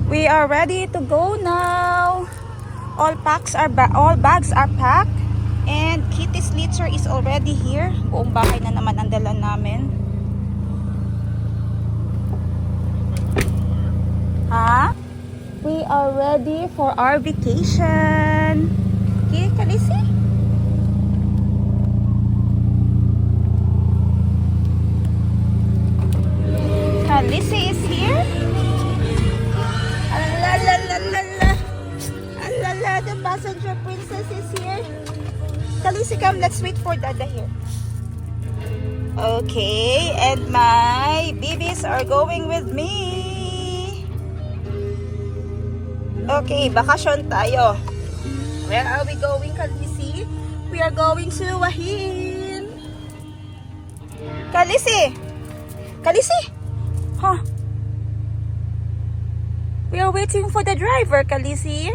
We are ready to go now. All bags are packed and Kitty Slitzer is already here. Buong bahay na naman ang dala namin. Ha? We are ready for our vacation. Okay, Kalisi? Kalisi is here. The passenger princess is here. Kalisi, come. Let's wait for Dada here. Okay, and my babies are going with me. Okay, bakasyon tayo. Where are we going, Kalisi? We are going to Wahin. Kalisi! Kalisi! Huh? We are waiting for the driver, Kalisi.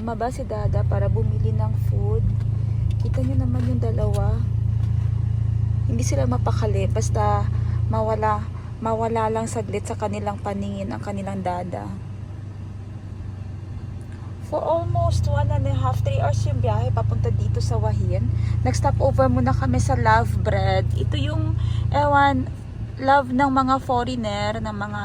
Bumaba si Dada para bumili ng food. Kita nyo naman yung dalawa. Hindi sila mapakali. Basta mawala lang saglit sa kanilang paningin ang kanilang Dada. For almost 1.5, 3 hours yung biyahe papunta dito sa Wahin. Nag-stop over muna kami sa Love Bread. Ito yung, love ng mga foreigner, ng mga,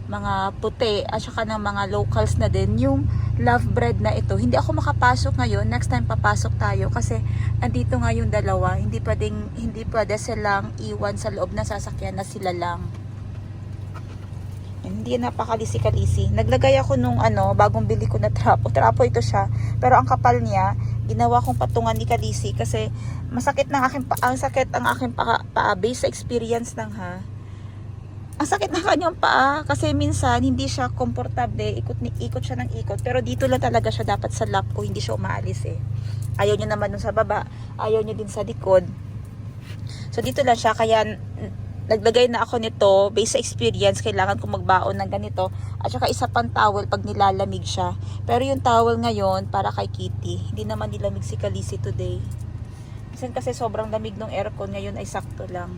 mga puti, at saka ng mga locals na din, yung Love Bread na ito. Hindi ako makapasok ngayon. Next time papasok tayo kasi andito nga yung dalawa. Hindi pwede silang iwan sa loob ng sasakyan na sila lang. And Hindi napakalisi-kalisi. Naglagay ako nung bagong bili ko na trapo. Trapo ito siya. Pero ang kapal niya, ginawa kong patungan ni Kalisi kasi masakit ng aking ang sakit ang aking paa based sa experience ng ang sakit ng kanyang paa kasi minsan hindi siya komportable, ikot siya ng ikot, pero dito lang talaga siya dapat sa lap ko, hindi siya umaalis ayaw niya naman dun sa baba, ayaw niya din sa likod, so dito lang siya, kaya naglagay na ako nito based sa experience, kailangan kong magbaon ng ganito, at saka isa pang towel pag nilalamig siya, pero yung towel ngayon para kay Kitty, hindi naman nilamig si Kalisi today, kasi sobrang lamig ng aircon, ngayon ay sakto lang.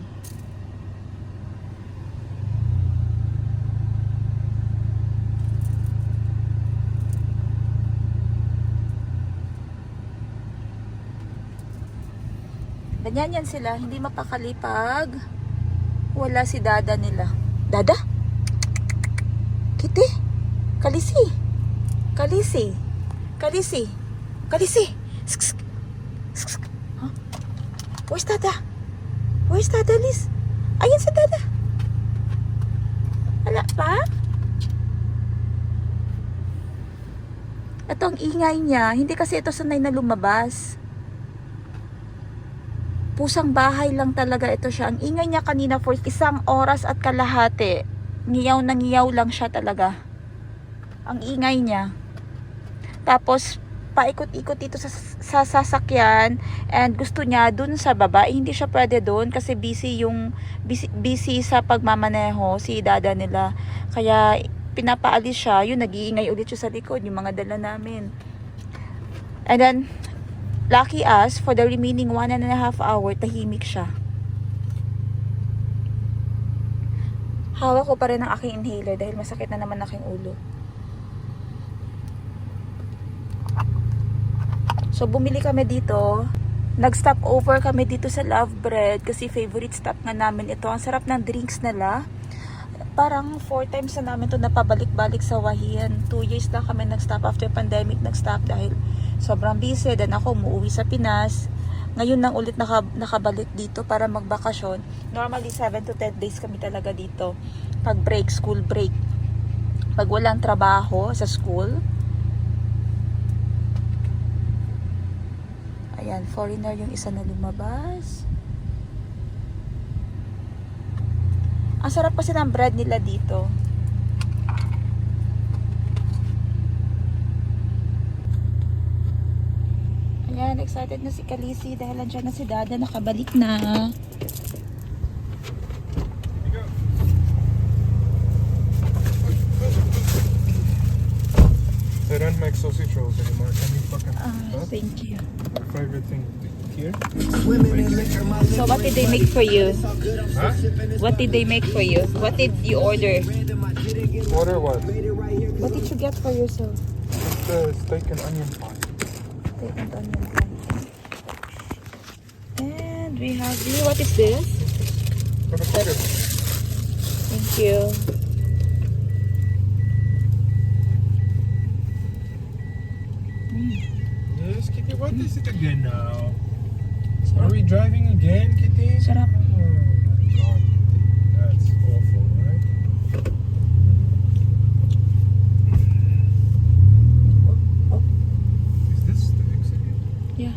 Ganyan yan sila, hindi mapakali pag wala si dada nila. Dada? Kitty? Kalisi? Kalisi? Kalisi? Kalisi? Sk-sk. Sk-sk. Huh? Where's dada? Where's dada, Liz? Ayan si dada. Wala pa? Ito ang ingay niya. Hindi kasi ito sanay na lumabas. Pusang bahay lang talaga ito siya. Ang ingay niya kanina for 1 oras at kalahati. Ngiyaw na ngiyaw lang siya talaga. Ang ingay niya. Tapos, paikot-ikot dito sa sasakyan. And gusto niya dun sa baba. Hindi siya pwede dun kasi busy sa pagmamaneho si dada nila. Kaya, pinapaalis siya. Yun, nag-iingay ulit siya sa likod. Yung mga dala namin. And then, lucky us, for the remaining 1.5 hour, tahimik siya. Hawak ko pa rin ang aking inhaler dahil masakit na naman aking ulo. So, bumili kami dito. Nag-stop over kami dito sa Love Bread kasi favorite stop nga namin ito. Ang sarap ng drinks nila. Parang 4 times na namin ito napabalik-balik sa Wahian. 2 years na kami nag-stop after pandemic. Nag-stop dahil sobrang busy. Then ako umuwi sa Pinas. Ngayon lang ulit nakabalik dito para magbakasyon. Normally 7 to 10 days kami talaga dito. Pag break, school break. Pag walang trabaho sa school. Ayan, foreigner yung isa na lumabas. Ang sarap kasi ng bread nila dito. Ayan, excited na si Kalisi dahil andyan na si Dada, nakabalik na. They don't make sausage rolls anymore. Can you fucking Thank you. Your favorite thing here? So what did they make for you? Huh? What did they make for you? What did you order? Order what? What did you get for yourself? It's the steak and onion pie. Steak and onion pie. And we have here, what is this? Avocado. Thank you. Yes, Kitty. What is it again now? Are we driving again, Kitty? Sarap. Oh my God, that's awful, right? Is this the exit? Yeah.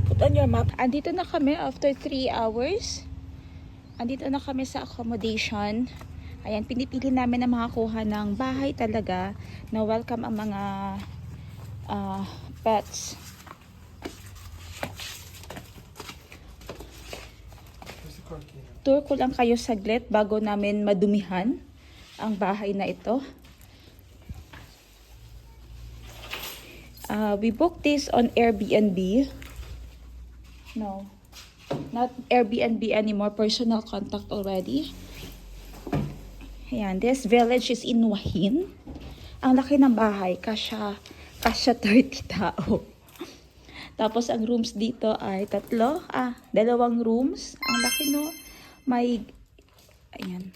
Put on your map. Andito na kami after 3 hours. Andito na kami sa accommodation. Ayan, pinipili namin na makakuha ng bahay talaga na welcome ang mga pets. Where's the car key now? Tour ko lang kayo saglit bago namin madumihan ang bahay na ito. We booked this on Airbnb. No, not Airbnb anymore. Personal contact already. Ayan, this village is in Wahin. Ang laki ng bahay, kasya 30 tao. Tapos ang rooms dito ay 2 rooms. Ang laki, no? May, ayan.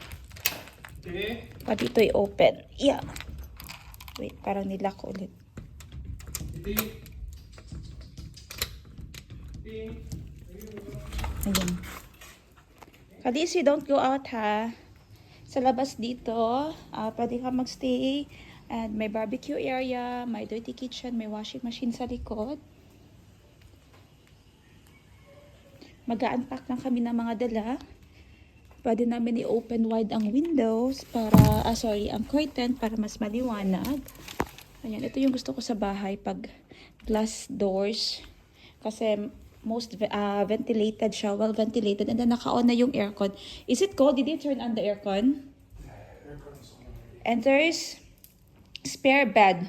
Pa dito ay open. Yeah. Wait, parang nilak ulit. Ayan. Kalisi, don't go out, ha? Sa labas dito, pwede ka magstay. And may barbecue area, may dirty kitchen, may washing machine sa likod. Mag-unpack lang kami ng mga dala. Pwede namin i-open wide ang windows para, ang curtain para mas maliwanag. Ayan, ito yung gusto ko sa bahay pag glass doors. Kasi most ventilated siya, well ventilated. And then naka-on na yung aircon. Is it cold? Did you turn on the aircon? And there's spare bed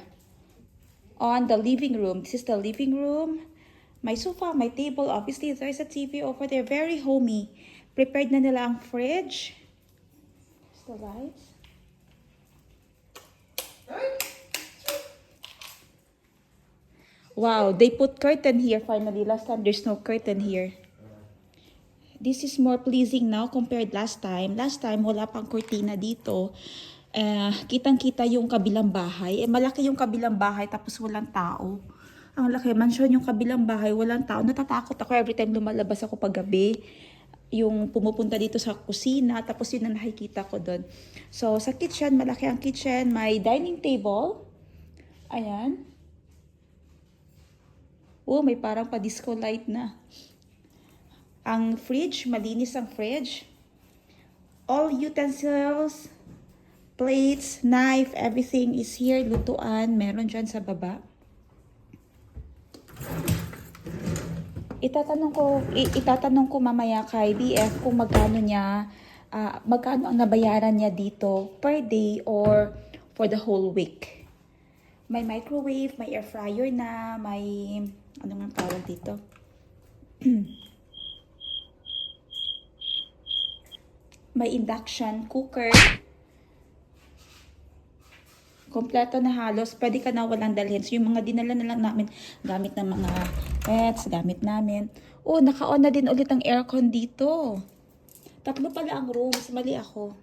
on the living room. This is the living room. My sofa, my table. Obviously, there's a TV over there. Very homey. Prepared na nila ang fridge. There's the lights. Wow, they put curtain here finally. Last time, there's no curtain here. This is more pleasing now compared last time. Last time, wala pang kurtina dito. Kitang-kita yung kabilang bahay. Malaki yung kabilang bahay tapos walang tao. Ang laki, mansion yung kabilang bahay, walang tao. Natatakot ako every time lumalabas ako pag gabi. Yung pumupunta dito sa kusina, tapos yun ang nakikita ko doon. So, sa kitchen, malaki ang kitchen. May dining table. Ayan. Oh, may parang pa-disco light na. Ang fridge, malinis ang fridge. All utensils, plates, knife, everything is here. Lutuan, meron dyan sa baba. Itatanong ko mamaya kay BF kung magkano ang nabayaran niya dito per day or for the whole week. May microwave, may air fryer na, may ano nga tawag dito? May induction cooker. Kompleto na halos. Pwede ka na walang dalhin. So, yung mga dinala na lang namin, gamit ng mga pets, gamit namin. Oh, naka-on na din ulit ang aircon dito. 3 pala ang rooms. Mali ako.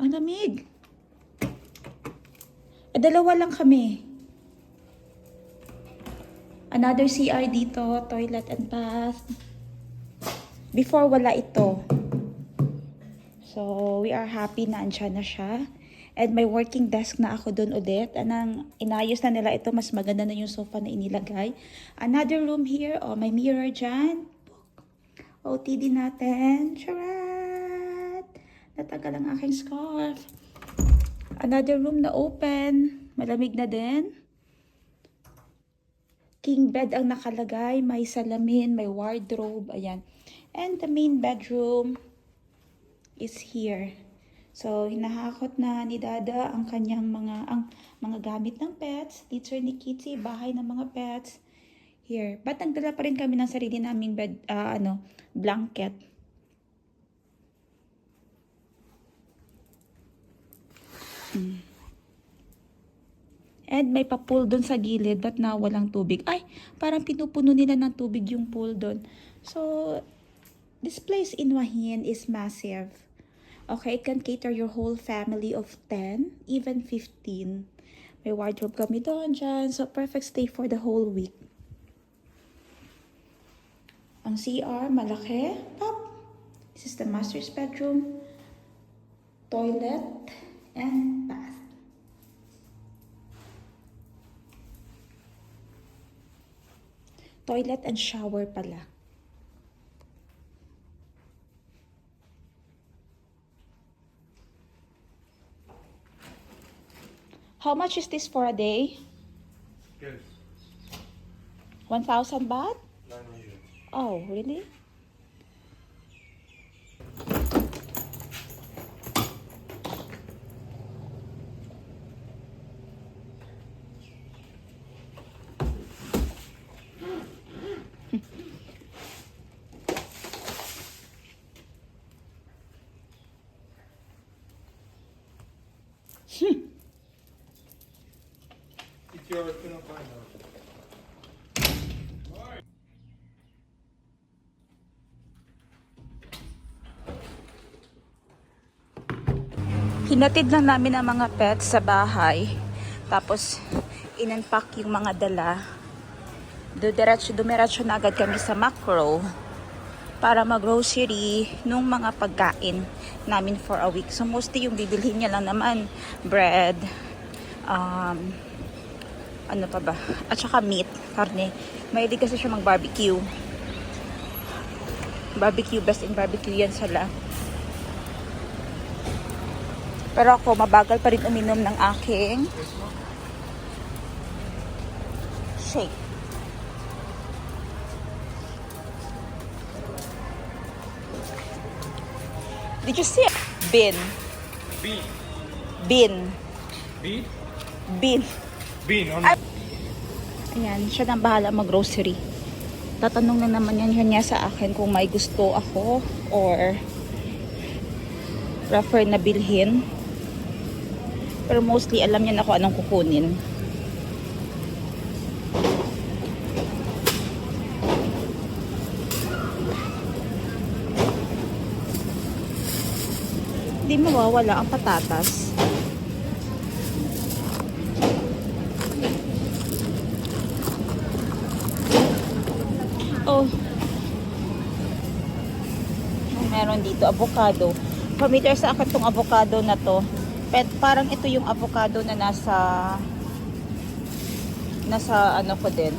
Ang lamig. 2 lang kami. Another CR dito. Toilet and bath. Before, wala ito. So, we are happy na andyan na siya. And may working desk na ako doon ulit. Anang inayos na nila ito. Mas maganda na yung sofa na inilagay. Another room here. Oh, may mirror dyan. OTD natin. Charat! Natagal ang aking scarf. Another room na open. Malamig na din. King bed ang nakalagay. May salamin, may wardrobe. Ayan. And the main bedroom is here. So, hinahakot na ni Dada ang kanyang mga gamit ng pets. Dito ni Kitty, bahay ng mga pets. Here. But nagdala pa rin kami ng sarili naming bed, blanket. And may pa-pool doon sa gilid, but na walang tubig. Ay, parang pinupuno nila ng tubig yung pool doon. So, this place in Wahin is massive. Okay, it can cater your whole family of 10, even 15. May wardrobe kami doon dyan. So, perfect stay for the whole week. Ang CR, malaki. Pop. This is the master's bedroom. Toilet and bath. Toilet and shower pala. How much is this for a day? Good. 1,000 baht? 900. Oh, really? It's yours, Pinapano. Hinatid lang namin ang mga pets sa bahay. Tapos, in-unpack yung mga dala. Dumiretso na agad kami sa Macro. para mag-grocery nung mga pagkain namin for a week. So mostly yung bibilhin niya lang naman bread, ano pa ba? At saka meat, karne. Mahilig kasi siya mag-barbecue. Barbecue, best in barbecue yan sala. Pero ako, mabagal pa rin uminom ng aking shake. Did you see it? Bin. Bean. Bin. Bean? Bin. Bean. On Ayan, siya nang bahala mag-grocery. Tatanong na naman yan niya sa akin kung may gusto ako or prefer na bilhin. Pero mostly alam niya na kung anong kukunin. Hindi mawawala ang patatas. Oh. Meron dito avocado. Familiar sa akin tong avocado na to. Parang ito yung avocado na nasa ano ko din.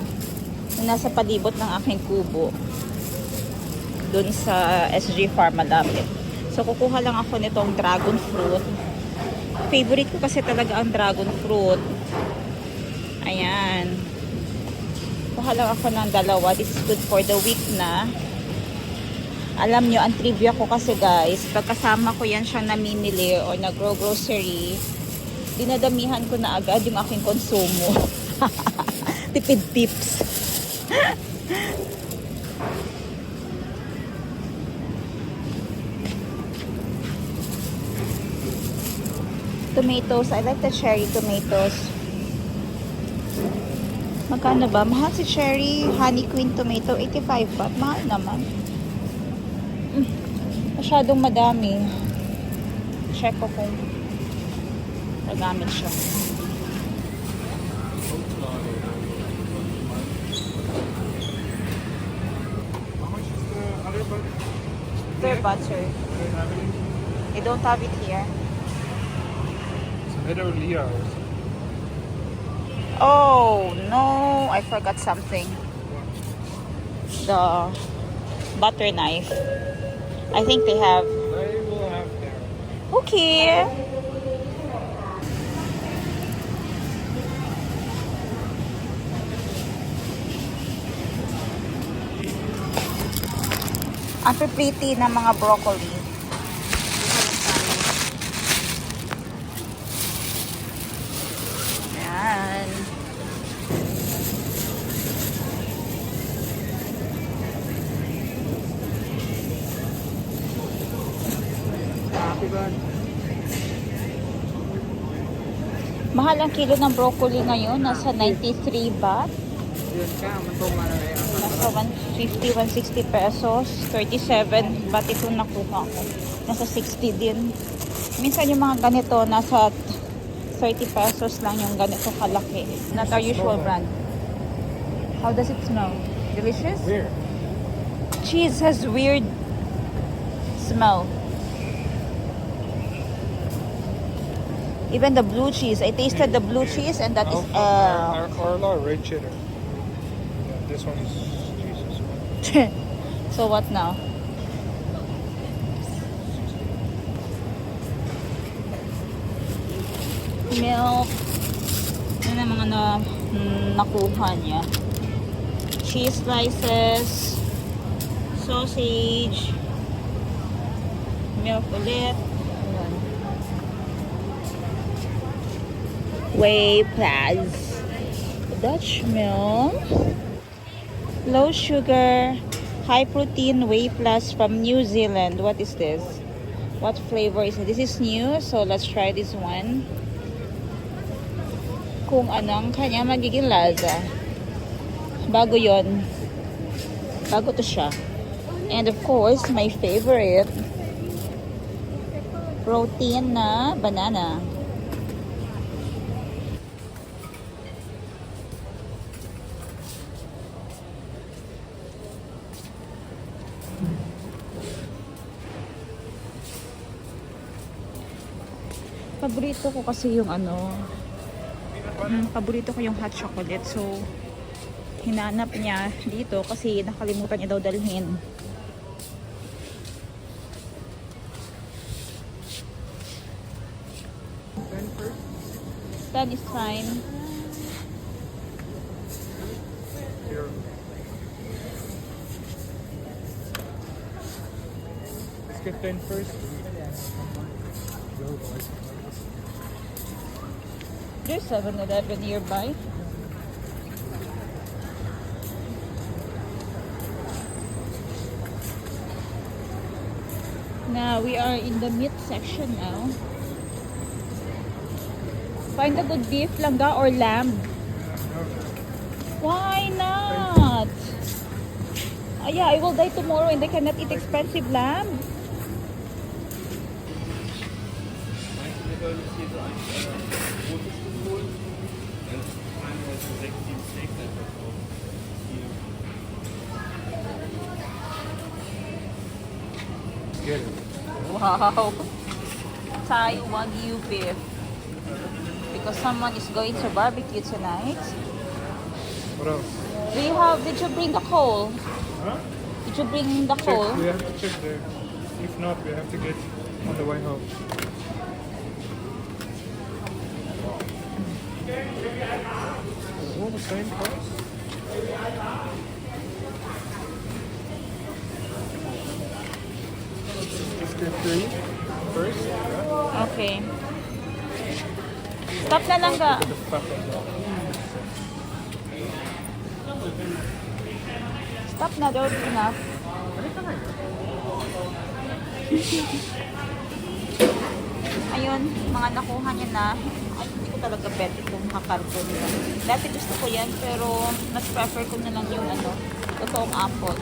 Na nasa palibot ng aking kubo. Dun sa SG Farm malapit. So kukuha lang ako nitong dragon fruit. Favorite ko kasi talaga ang dragon fruit. Ayan. Kuha lang ako ng dalawa. This is good for the week na. Alam nyo, ang trivia ko kasi guys, pagkasama ko yan siya namimili o nagro-grocery, dinadamihan ko na agad yung aking konsumo. Tipid tips. Tomatoes, I like the cherry tomatoes. Magkano ba? Mahal si cherry honey queen tomato, 85 baht. Mahal naman. Masyadong madami. Check ko kung nagamit siya. How much is the other butter? They're butter. They don't have it here. It's a better Leah or something. Oh, no. I forgot something. The butter knife. I think they have. They will have there. Okay. Ang pretty ng mga broccoli. Ayan. Mahal ang kilo ng broccoli ngayon. Nasa 93 baht. Nasa 150, 160 pesos. 37 baht ito nakuha ko. Nasa 60 din. Minsan yung mga ganito, nasa 30 pesos lang yung ganito kalaki. Not our usual brand. How does it smell? Delicious? Where? Cheese has weird smell. Even the blue cheese. I tasted the blue cheese and that is Arla red cheddar. Yeah, this one is Jesus. So what now? Milk. Ano na mga nakuha niya? Cheese slices. Sausage. Milk ulit. Ayan. Whey plus Dutch milk, low sugar, high protein whey plus from New Zealand. What is this? What flavor is it? This is new, so let's try this one. Kung anong kanya magiging lasa. Bago yon. Bago to siya. And of course, my favorite, protein na banana. Paborito ko kasi yung ano, paborito ko yung hot chocolate. So, hinanap niya dito kasi nakalimutan niya daw dalhin. That is fine. Let's get 10 first. There's 7-Eleven nearby. Now we are in the meat section now. Find a good beef, langga or lamb. Why not? Yeah, I will die tomorrow and I cannot eat expensive lamb. Get it. Wow. Thai Wagyu beef. Because someone is going to barbecue tonight. What else? Did you bring the coal? Huh? Did you bring the coal? Check. We have to check there. If not, we have to get on the way home. All the same price? Just get 3 first. Yeah. Okay. Stop na lang ka. The fat on that. Stop na, don't enough. Ayun, mga nakuha niya na. Ay, hindi ko talaga bet itong hakarton nila. Dati gusto ko yan, pero mas prefer ko na lang yung ano, totoong apple.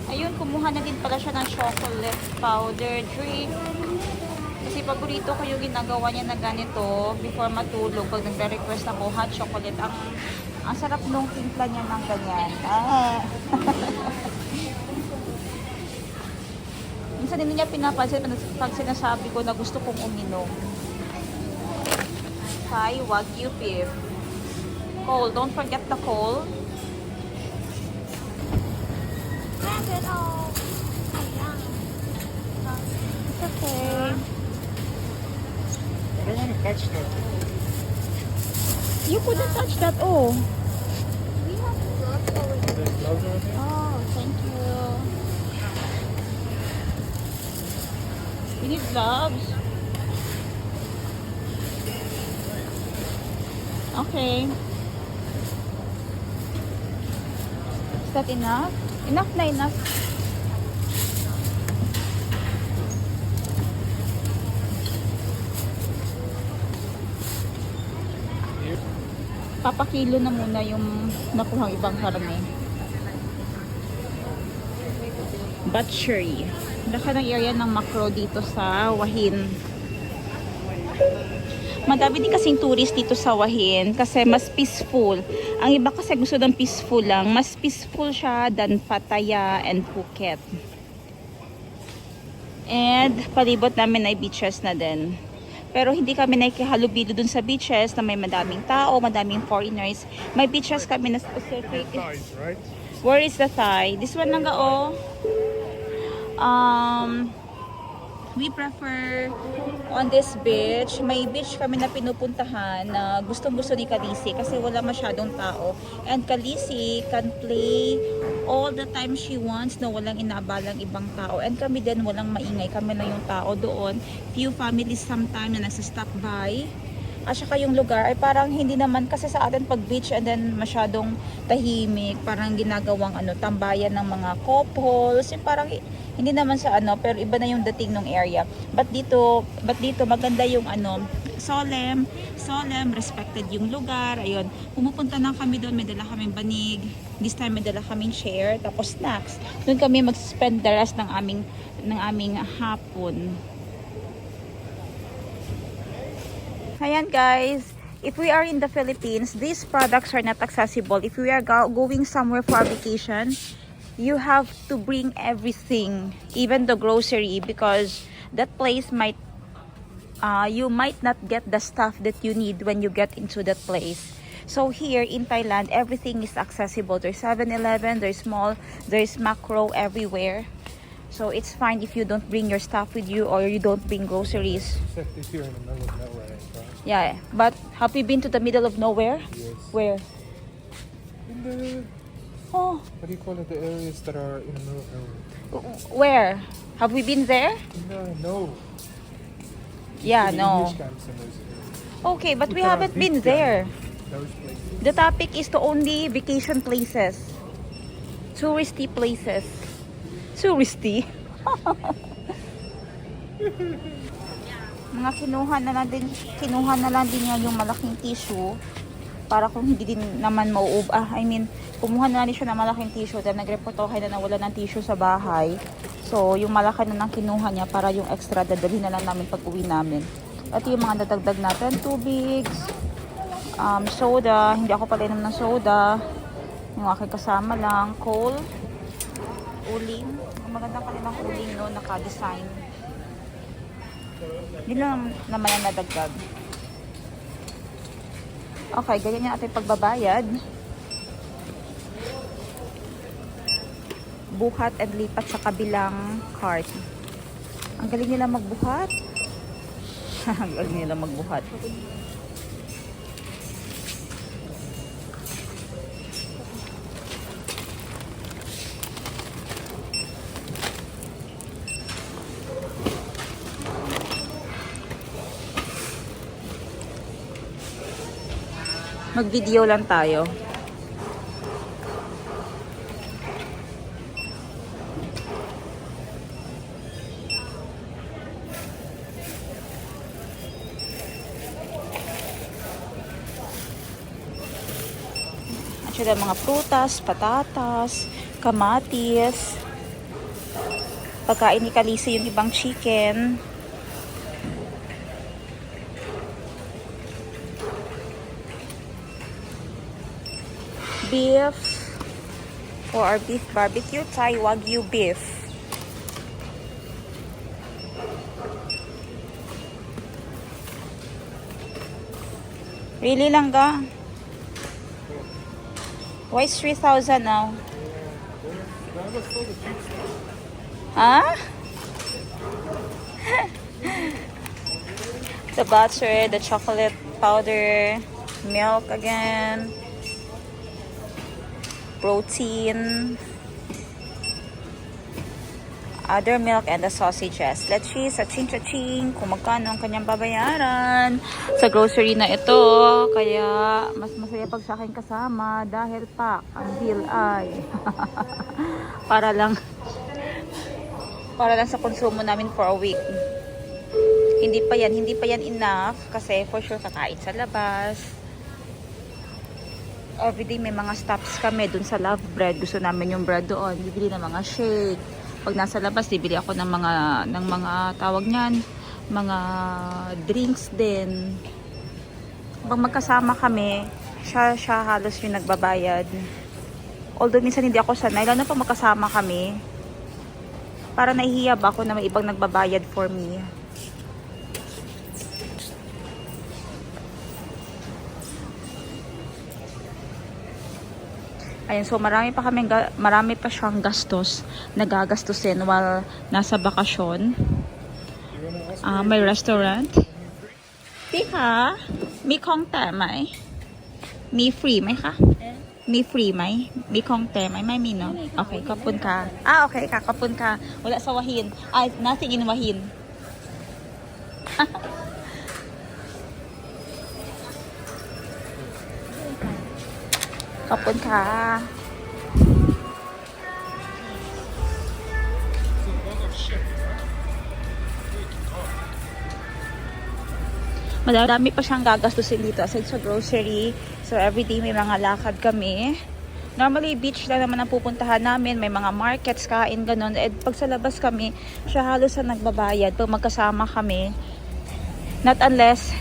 Ayun, kumuha na din pala siya ng chocolate powder drink. Kasi paborito ko yung ginagawa niya na ganito before matulog. Pag nagre-request ako, hot chocolate. Ang sarap nung timpla niya ng ganyan. Ah. Minsan hindi niya pinapansin pag sinasabi ko na gusto kong uminom. Thai Wagyu beef. Coal. Don't forget the coal. Grab it all. It's okay. I don't want to touch that. You couldn't touch that. Oh. We have gloves over there. There's gloves over there. Oh, thank you. You need gloves. Okay. Is that enough? Enough na enough. Here. Papakilo na muna yung nakuhang ibang karne. Butchery. Laka ng area ng macro dito sa Wahin. Madami din kasing tourist dito sa Wahin kasi mas peaceful. Ang iba kasi gusto ng peaceful lang. Mas peaceful siya than Pattaya and Phuket. And palibot namin ay beaches na din. Pero hindi kami nakikihalubilo dun sa beaches na may madaming tao, madaming foreigners. May beaches kami na specific. Thighs, right? Where is the Thai? This one lang oh. We prefer on this beach. May beach kami na pinupuntahan na gustong-gusto ni Kalisi kasi wala masyadong tao. And Kalisi can play all the time she wants na walang inaabalang ibang tao. And kami din walang maingay. Kami lang yung tao doon. Few families sometime na nasa-stop by. At saka yung lugar ay parang hindi naman kasi sa atin pag beach and then masyadong tahimik, parang ginagawang ano, tambayan ng mga couples, yung parang hindi naman sa ano, pero iba na yung dating ng area. But dito maganda yung ano, solemn, respected yung lugar. Ayun, pumupunta na kami doon, may dala kaming banig. This time may dala kaming chair, tapos snacks. Doon kami mag-spend the rest ng aming hapon. Ayan guys, if we are in the Philippines, these products are not accessible. If we are going somewhere for a vacation, you have to bring everything, even the grocery, because that place might you might not get the stuff that you need when you get into that place. So here in Thailand, everything is accessible. There's 7-Eleven, there's mall, there's Macro everywhere. So it's fine if you don't bring your stuff with you or you don't bring groceries. Except if you're in the middle of nowhere, right? Yeah, but have you been to the middle of nowhere? Yes. Where? In the, Oh, what do you call it? The areas that are in the middle of nowhere. where? Have we been there? No. Yeah, The no. English camps and those areas. Okay, but we Uttar haven't been Pradesh, there. Those places. The topic is to only vacation places. Touristy places. Touristy? Mga kinuha na lang din niya yung malaking tissue para kung hindi din naman kumuha na lang din siya ng malaking tissue dahil nag-report ako na nawala ng tissue sa bahay. So, yung malaki na nang kinuha niya para yung extra dadalhin na lang namin pag uwi namin. Ito yung mga nadagdag natin, tubigs, soda, hindi ako pala inom ng soda, yung aking kasama lang, coal, uling, magandang kanilang uling no, naka-design. Hindi lang naman ang nadagdag. Okay, ganyan yung ating pagbabayad. Buhat and lipat sa kabilang cart. Ang galing nila magbuhat. Ang galing nila magbuhat. Mag-video lang tayo. Actually, mga prutas, patatas, kamatis, pagkain ni Kalisi yung ibang chicken. Beef for our beef barbecue, Thai Wagyu beef. Really lang ga? Why is 3,000 now? Huh? The butter, the chocolate powder, milk again. Protein, other milk, and the sausages. Let's see sa ching-ching kung magkano ang kanyang babayaran sa grocery na ito. Kaya mas masaya pag sa akin kasama dahil pa ang bill ay para lang sa konsumo namin for a week. Hindi pa yan enough kasi for sure kakain sa labas. Everyday may mga stops kami dun sa Love Bread. Gusto namin yung bread doon. Bibili ng mga shake. Pag nasa labas, bibili ako ng mga tawag niyan, mga drinks din. Pag magkasama kami, siya halos yung nagbabayad. Although minsan hindi ako sanay, lalo na pag magkasama kami. Para nahihiya ba ako na may ibang nagbabayad for me. Ayun, so marami pa siyang gastos na gagastusin while nasa bakasyon. May restaurant. Tika, mi kong te may? Mi free may ka? Mi free may? Mi kong te may mi no? Okay, kapun ka. Okay, kakapun ka. Wala sa Wahin. Nothing in Wahin. Kapun ka. Madami pa siyang gagastusin dito aside sa grocery. So everyday may mga lakad kami. Normally beach lang naman ang pupuntahan namin. May mga markets, kain, ganun. And pag sa labas kami, siya halos na nagbabayad. Pag magkasama kami, not unless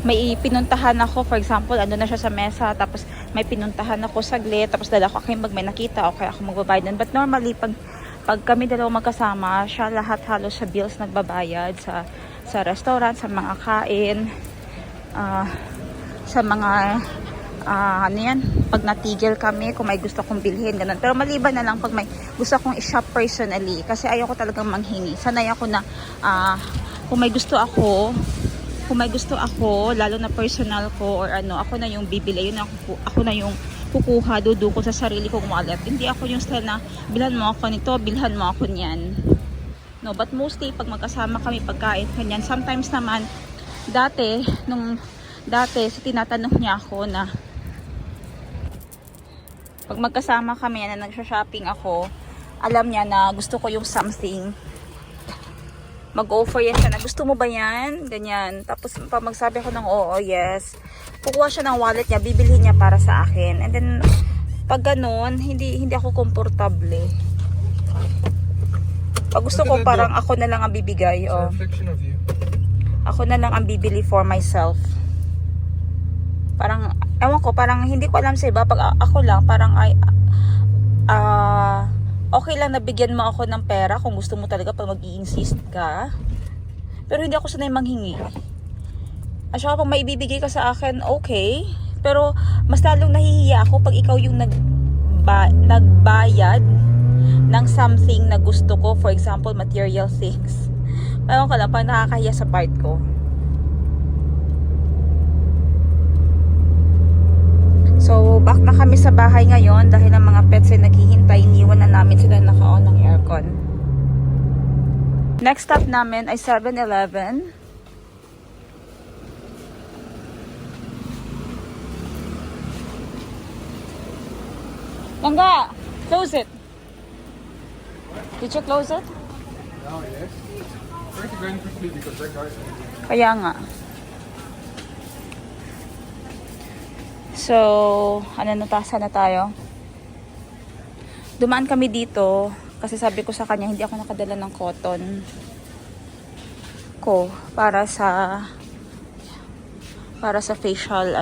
may pinuntahan ako, for example, ando na siya sa mesa, tapos may pinuntahan ako saglit, tapos dala ko kayo may nakita, okay ako magbabayad nun. But normally, pag kami dalawa magkasama, siya lahat halos sa bills nagbabayad, sa sa restaurant, sa mga kain, sa mga ano yan, pag natigil kami, kung may gusto kong bilhin, ganun. Pero maliban na lang pag may gusto kong i-shop personally, kasi ayoko talagang manghingi. Sanay ako na, kung may gusto ako, lalo na personal ko, or ano, ako na yung bibili, yun ako na yung kukuha, duduko sa sarili kong wallet. Hindi ako yung style na, bilhan mo ako nito, bilhan mo ako niyan. No, but mostly, pag magkasama kami, pagkain, kanyan. Sometimes naman, dati, tinatanong niya ako na, pag magkasama kami na nagsha-shopping ako, alam niya na gusto ko yung something. Mag-offer yan siya na, gusto mo ba yan? Ganyan. Tapos pag magsabi ako ng oo, yes. Kukuha siya ng wallet niya, bibilhin niya para sa akin. And then, pag ganun, hindi ako komportable. Pag gusto ko, parang ako na lang ang bibigay. It's a Oh. reflection of you. Ako na lang ang bibili for myself. Parang, ewan ko, parang hindi ko alam sa iba. Pag ako lang, parang okay lang nabigyan mo ako ng pera kung gusto mo talaga pag mag-i-insist ka. Pero hindi ako sanay manghingi. At saka pag may ibibigay ka sa akin, okay. Pero mas lalong nahihiya ako pag ikaw yung nagbayad ng something na gusto ko. For example, material things. Ewan ko lang, parang nakakahiya sa part ko. So, back na kami sa bahay ngayon dahil ang mga pets ay naghihintay. Iniwan na namin sila naka-on ng aircon. Next stop namin ay 7-Eleven. Langga! Close it! Did you close it? Oh, yes. Try to go in quickly because that guy's Kaya nga. So, natasan na tayo. Dumaan kami dito kasi sabi ko sa kanya hindi ako nakadala ng cotton ko para sa facial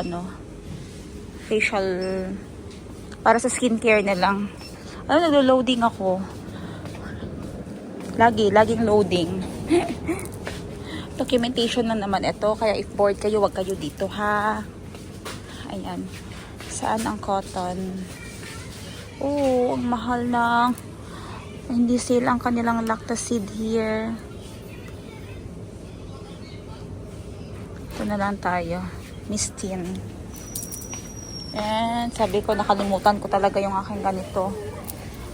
para sa skincare na lang. Naglo-loading ako. Laging loading. Documentation lang naman ito, kaya if bored kayo, wag kayo dito ha. Ayan. Saan ang cotton? Oh, ang mahal na. Hindi sale ang kanilang lactacid here. Ito na lang tayo. Mistin. And sabi ko, nakalimutan ko talaga yung aking ganito.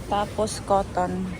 Tapos cotton.